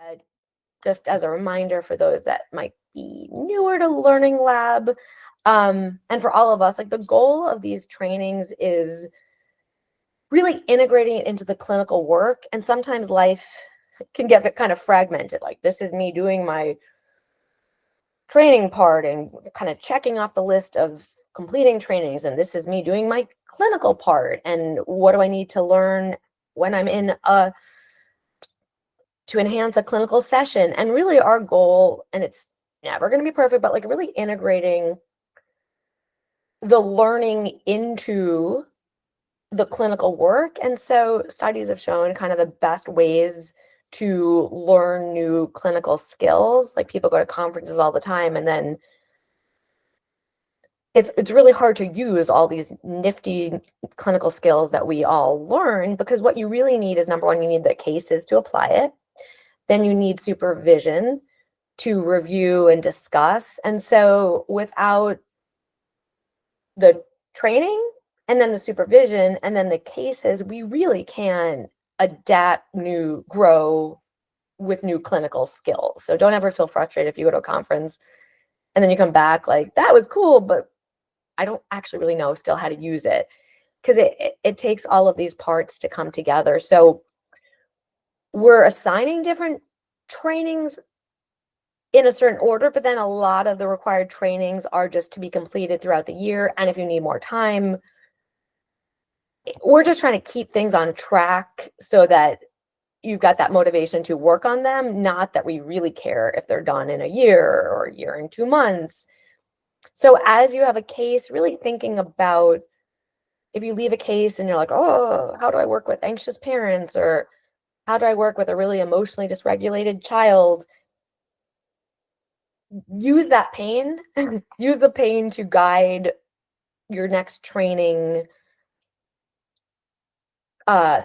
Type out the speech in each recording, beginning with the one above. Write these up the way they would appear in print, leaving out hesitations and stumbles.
Uh, just as a reminder for those that might be newer to Learning Lab, and for all of us, like the goal of these trainings is really integrating it into the clinical work. And sometimes life can get kind of fragmented. Like, this is me doing my training part and kind of checking off the list of completing trainings, and this is me doing my clinical part, and what do I need to learn when I'm in a to enhance a clinical session. And really our goal, and it's never going to be perfect, but like really integrating the learning into the clinical work. And so studies have shown kind of the best ways to learn new clinical skills. Like, people go to conferences all the time, and then it's really hard to use all these nifty clinical skills that we all learn, because what you really need is, number one, you need the cases to apply it. Then you need supervision to review and discuss. And so without the training and then the supervision and then the cases, we really can adapt, grow with new clinical skills. So don't ever feel frustrated if you go to a conference and then you come back like, that was cool, but I don't actually really know still how to use it, because it takes all of these parts to come together. So we're assigning different trainings in a certain order, but then a lot of the required trainings are just to be completed throughout the year. And if you need more time, we're just trying to keep things on track so that you've got that motivation to work on them, not that we really care if they're done in a year or a year and 2 months. So as you have a case, really thinking about, if you leave a case and you're like, oh, how do I work with anxious parents, or how do I work with a really emotionally dysregulated child? Use that pain, use the pain to guide your next training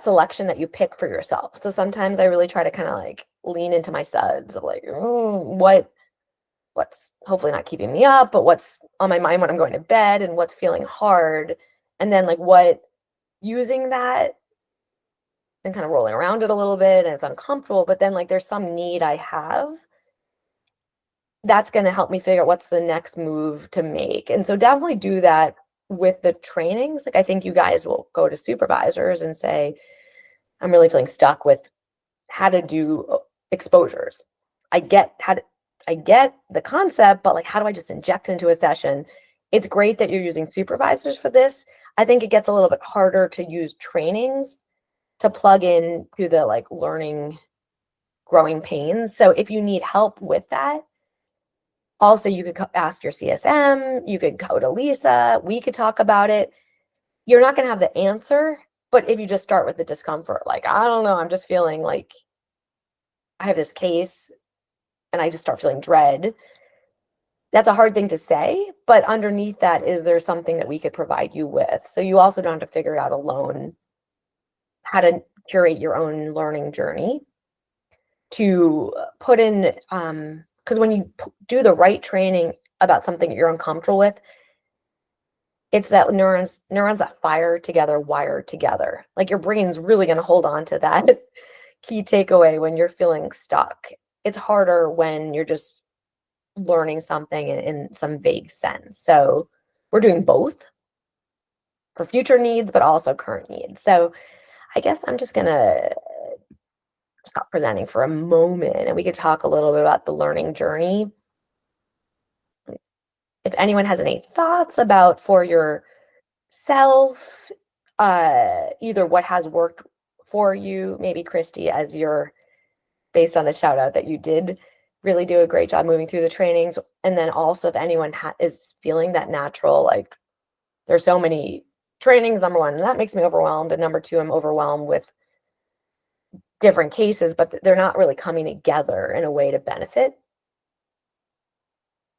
selection that you pick for yourself. So sometimes I really try to kind of like lean into my suds of like, what's hopefully not keeping me up, but what's on my mind when I'm going to bed, and what's feeling hard. And then like what, using that and kind of rolling around it a little bit, and it's uncomfortable, but then like there's some need I have that's going to help me figure out what's the next move to make. And so definitely do that with the trainings. Like, I think you guys will go to supervisors and say, I'm really feeling stuck with how to do exposures. I get the concept, but like, how do I just inject into a session? It's great that you're using supervisors for this. I think it gets a little bit harder to use trainings to plug in to the like learning, growing pains. So if you need help with that, also you could ask your CSM, you could go to Lisa, we could talk about it. You're not going to have the answer, but if you just start with the discomfort, like, I don't know, I'm just feeling like I have this case and I just start feeling dread. That's a hard thing to say, but underneath that, is there something that we could provide you with? So you also don't have to figure out alone how to curate your own learning journey, to put in, because when you do the right training about something that you're uncomfortable with, it's that neurons that fire together, wire together. Like, your brain's really going to hold on to that key takeaway when you're feeling stuck. It's harder when you're just learning something in some vague sense. So we're doing both for future needs, but also current needs. So I guess I'm just going to stop presenting for a moment, and we could talk a little bit about the learning journey. If anyone has any thoughts about for yourself, either what has worked for you, maybe Christy, as you're, based on the shout out that you did really do a great job moving through the trainings. And then also, if anyone is feeling that natural, like, there's so many trainings, number one, that makes me overwhelmed. And number two, I'm overwhelmed with different cases, but they're not really coming together in a way to benefit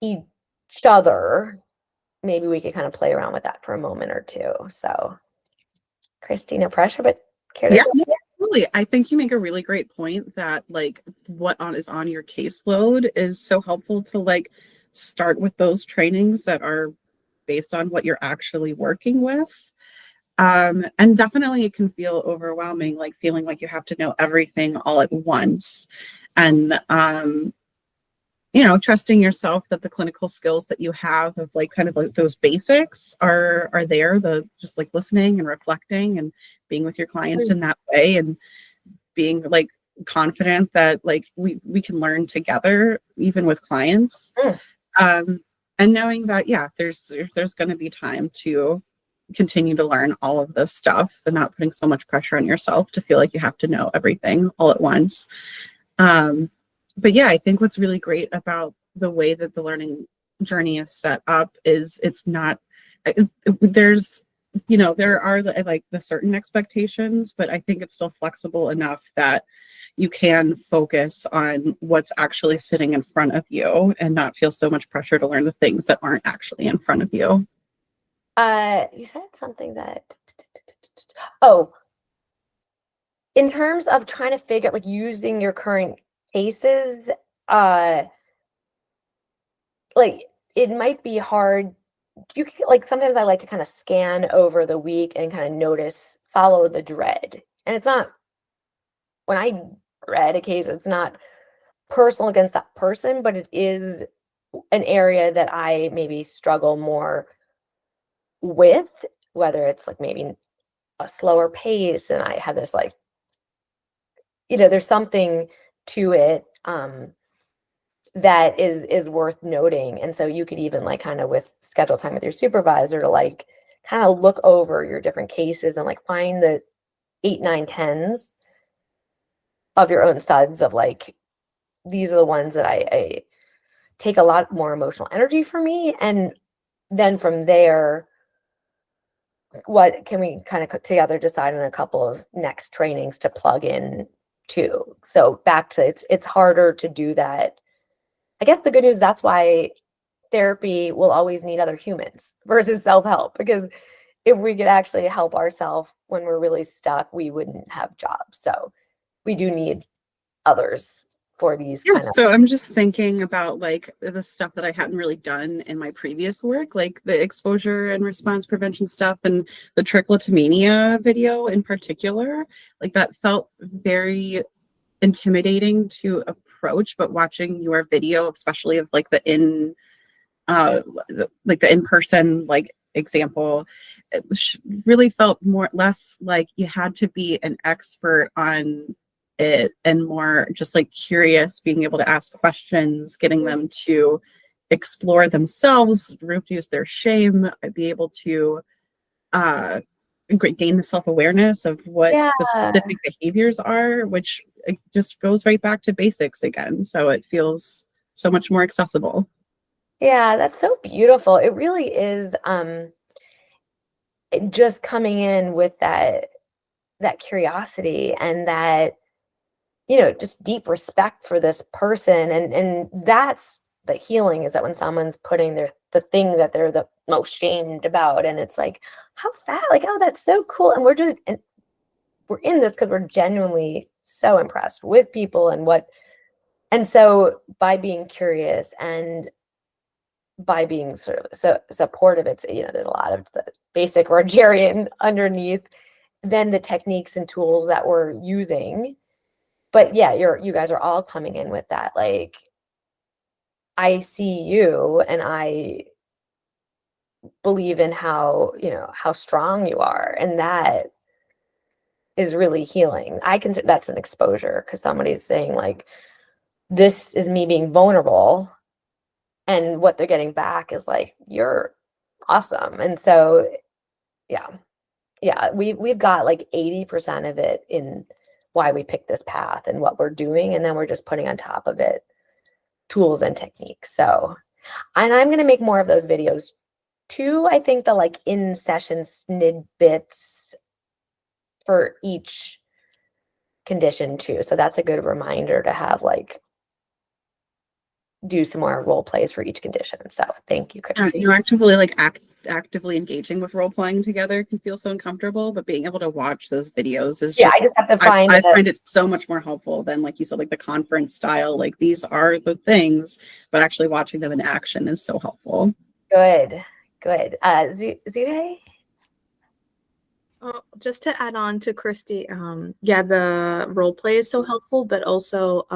each other. Maybe we could kind of play around with that for a moment or two. So, Christy, no pressure, but care to? Yeah, absolutely. I think you make a really great point that like what is on your caseload is so helpful to like start with those trainings that are based on what you're actually working with. And definitely it can feel overwhelming, like feeling like you have to know everything all at once. And trusting yourself that the clinical skills that you have of like kind of like those basics are there, the just like listening and reflecting and being with your clients in that way, and being like confident that like we can learn together even with clients. Mm. And knowing that there's going to be time to continue to learn all of this stuff, and not putting so much pressure on yourself to feel like you have to know everything all at once. But yeah, I think what's really great about the way that the learning journey is set up is it's not, there's, there are like the certain expectations, but I think it's still flexible enough that you can focus on what's actually sitting in front of you and not feel so much pressure to learn the things that aren't actually in front of you. You said something that, oh, in terms of trying to figure like using your current cases, like it might be hard. You can, like, sometimes I like to kind of scan over the week and kind of notice, follow the dread. And it's not, when I dread a case, it's not personal against that person, but it is an area that I maybe struggle more with, whether it's like maybe a slower pace and I have this like, there's something to it that is worth noting. And so you could even like kind of with schedule time with your supervisor to like kind of look over your different cases and like find the 8, 9, 10s of your own suds of like, these are the ones that I take a lot more emotional energy for me. And then from there, what can we kind of together decide on a couple of next trainings to plug in to? So back to it's harder to do that. I guess the good news, that's why therapy will always need other humans versus self-help, because if we could actually help ourselves when we're really stuck, we wouldn't have jobs. So we do need others for these Yeah, kind of. so I'm just thinking about like the stuff that I hadn't really done in my previous work, like the exposure and response prevention stuff and the trichotillomania video in particular. Like that felt very intimidating to approach, but watching your video, especially of like the in-person like example, it really felt less like you had to be an expert on it and more just like curious, being able to ask questions, getting them to explore themselves, reduce their shame, be able to gain the self-awareness of what Yeah. the specific behaviors are, which it just goes right back to basics again. So it feels so much more accessible. Yeah, that's so beautiful. It really is just coming in with that curiosity and that, just deep respect for this person. And that's the healing, is that when someone's putting the thing that they're the most shamed about, and it's like, how fat, like, oh, that's so cool. And we're in this because we're genuinely so impressed with people and so by being curious and by being sort of so supportive, it's, there's a lot of the basic Rogerian underneath, then the techniques and tools that we're using. But yeah, you guys are all coming in with that, like, I see you and I believe in how strong you are. And that is really healing. I consider that's an exposure, because somebody's saying like, this is me being vulnerable. And what they're getting back is like, you're awesome. And so, yeah, yeah, we've got like 80% of it in why we picked this path and what we're doing. And then we're just putting on top of it tools and techniques. So, and I'm going to make more of those videos too. I think the like in session snippets for each condition too. So that's a good reminder to have, like, do some more role plays for each condition. So thank you, Christy. Actively like actively engaging with role playing together can feel so uncomfortable, but being able to watch those videos is Yeah, I just, just have to find I it. find it so much more helpful than, like you said, like the conference style, like these are the things, but actually watching them in action is so helpful. Good, good. Zue? Just to add on to Christy, yeah, the role play is so helpful, but also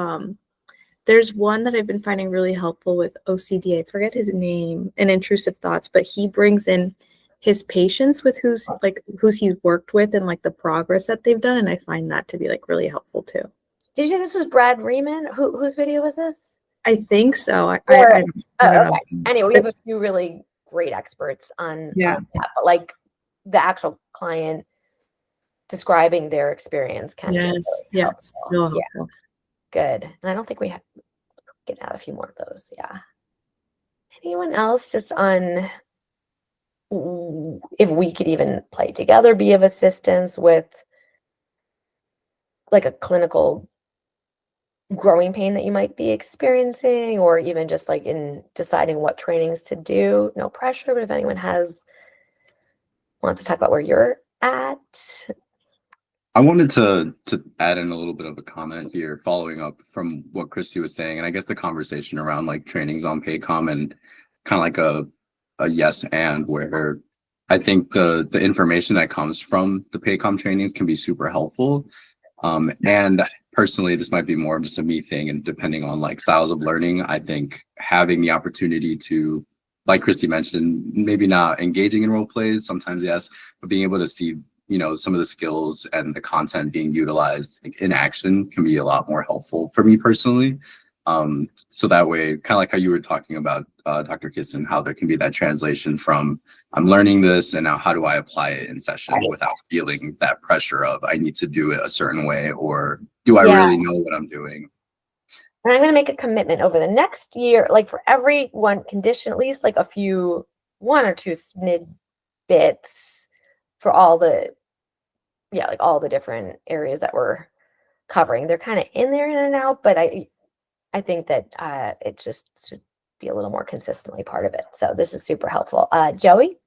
there's one that I've been finding really helpful with OCD. I forget his name, and Intrusive Thoughts, but he brings in his patients with who's he's worked with and like the progress that they've done, and I find that to be like really helpful too. Did you say this was Brad Riemann? Whose video was this? I think so. I Or- don't know. Okay. Anyway, we have a few really great experts on that, but like the actual client describing their experience can be really Yes, helpful. so helpful. Yeah, good. And I don't think we have get out a few more of those. Yeah. Anyone else just on if we could even play together, be of assistance with like a clinical growing pain that you might be experiencing, or even just like in deciding what trainings to do? No pressure, but if anyone wants to talk about where you're at. I wanted to add in a little bit of a comment here, following up from what Christy was saying, and I guess the conversation around like trainings on Paycom and kind of like a yes and, where I think the information that comes from the Paycom trainings can be super helpful. And personally, this might be more of just a me thing, and depending on like styles of learning, I think having the opportunity to, like Christy mentioned, maybe not engaging in role plays, sometimes yes, but being able to see, you know, some of the skills and the content being utilized in action can be a lot more helpful for me personally. So that way, kind of like how you were talking about, Dr. Kissin, how there can be that translation from I'm learning this and now how do I apply it in session without feeling that pressure of I need to do it a certain way, or do I really know what I'm doing? And I'm going to make a commitment over the next year, like for every one condition, at least like one or two snippets for all the, like all the different areas that we're covering. They're kind of in there in and out, but I think that it just should be a little more consistently part of it. So this is super helpful. Joey?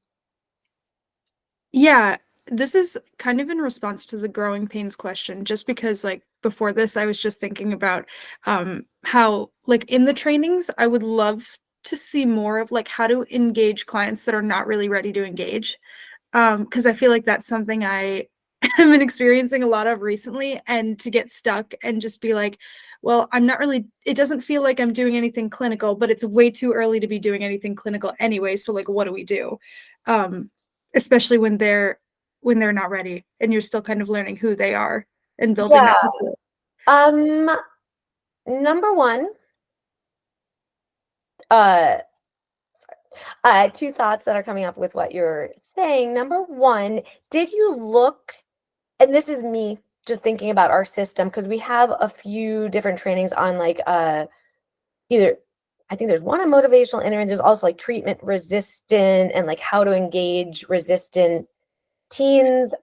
Yeah, this is kind of in response to the growing pains question, just because like before this, I was just thinking about how like in the trainings, I would love to see more of like how to engage clients that are not really ready to engage. Because I feel like that's something I have been experiencing a lot of recently, and to get stuck and just be like, well, I'm not really, it doesn't feel like I'm doing anything clinical, but it's way too early to be doing anything clinical anyway. So like, what do we do? Especially when they're not ready and you're still kind of learning who they are and building that rapport. Number one, two thoughts that are coming up with what you're saying. Number one, did you look, and this is me just thinking about our system, because we have a few different trainings on like either, I think there's one on motivational intervention, there's also like treatment resistant and like how to engage resistant teens.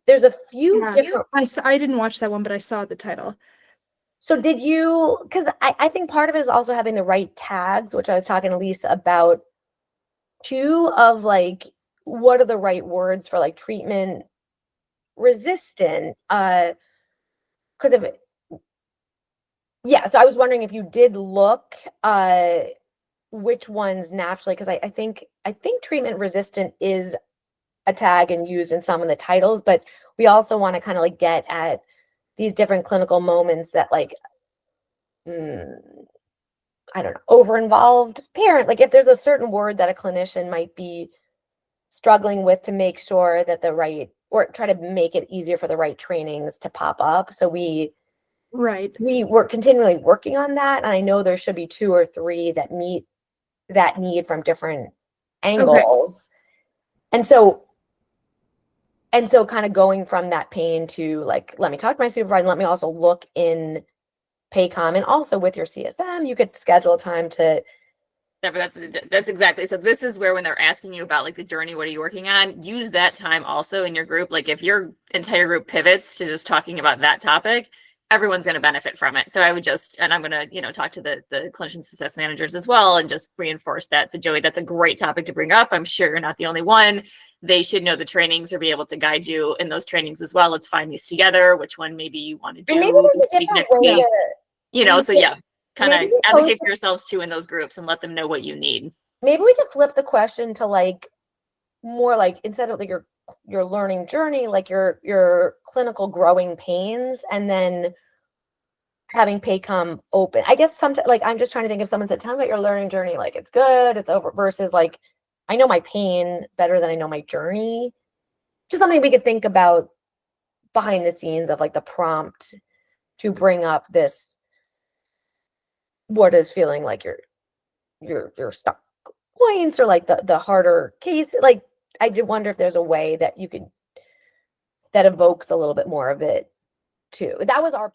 There's a few different. I didn't watch that one, but I saw the title. So did you, because I think part of it is also having the right tags, which I was talking to Lisa about too, of like, what are the right words for like treatment resistant? Because of it. Yeah, so I was wondering if you did look which ones naturally, because I think treatment resistant is a tag and used in some of the titles, but we also want to kind of like get at these different clinical moments that like I don't know, over-involved parent. Like if there's a certain word that a clinician might be struggling with, to make sure that the right, or try to make it easier for the right trainings to pop up. So we were continually working on that. And I know there should be 2 or 3 that meet that need from different angles. Okay. And so kind of going from that pain to like, let me talk to my supervisor and let me also look in Paycom, and also with your CSM, you could schedule a time to. That's exactly. So this is where, when they're asking you about like the journey, what are you working on? Use that time also in your group. Like if your entire group pivots to just talking about that topic, everyone's going to benefit from it. So I would and I'm going to, talk to the clinician success managers as well and just reinforce that. So Joey, that's a great topic to bring up. I'm sure you're not the only one. They should know the trainings or be able to guide you in those trainings as well. Let's find these together. Which one maybe you want to do this week, next week, so yeah, kind of advocate for yourselves too in those groups and let them know what you need. Maybe we could flip the question to like more like, instead of like your your learning journey, like your clinical growing pains, and then having Paycom open. I guess sometimes, like, I'm just trying to think, if someone said, tell me about your learning journey, like, it's good, it's over, versus like, I know my pain better than I know my journey. Just something we could think about behind the scenes of like the prompt to bring up this, what is feeling like your stuck points, or like the harder case. Like, I did wonder if there's a way that you could, that evokes a little bit more of it too. That was our